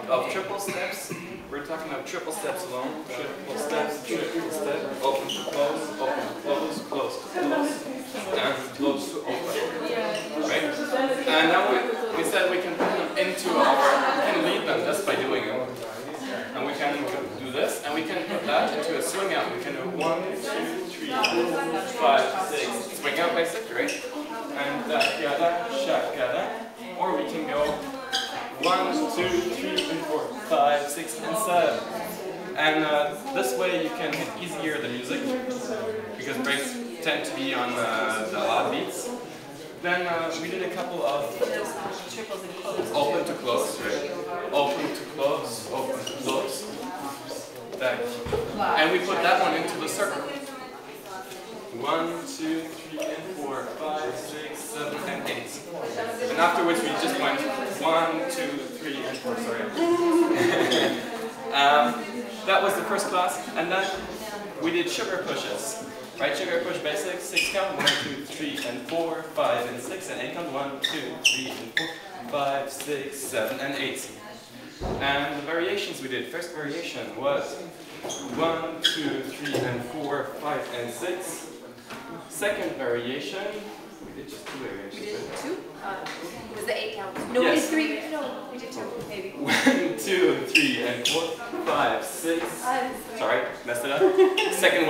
of triple steps. We're talking about triple steps alone. Triple step, open to close, close to close, and close to open. Right? And now we said we can put them into we can lead them just by doing it. And we can do this, and we can put that into a swing out. We can do 1, 2, 3, 4, 5, 6, swing out basically, right? And shakada, shakada. Or we can go 1, 2, 3, and 4, 5, 6, and 7. And this way you can hit easier the music, because breaks tend to be on the loud beats. Then we did a couple of open to close, right? Open to close, open to close. Back. And we put that one into the circle. 1, 2, 3, and 4, 5, 6, 7, and 8. And afterwards we just went 1, 2, 3, and 4, sorry. That was the first class, and then we did sugar pushes. Right, sugar push basics, 6 count, 1, 2, 3, and 4, 5, and 6, and 8 count, 1, 2, 3, and 4, 5, 6, 7, and 8. And the variations we did, first variation was 1, 2, 3, and 4, 5, and 6. Second variation, we did just 2 variations. We did 2? It was the 8 count. No, yes. We did 3. No, we did 2, maybe. 1, 2, 3, and 4, 5, 6. Sorry, messed it up. Second one.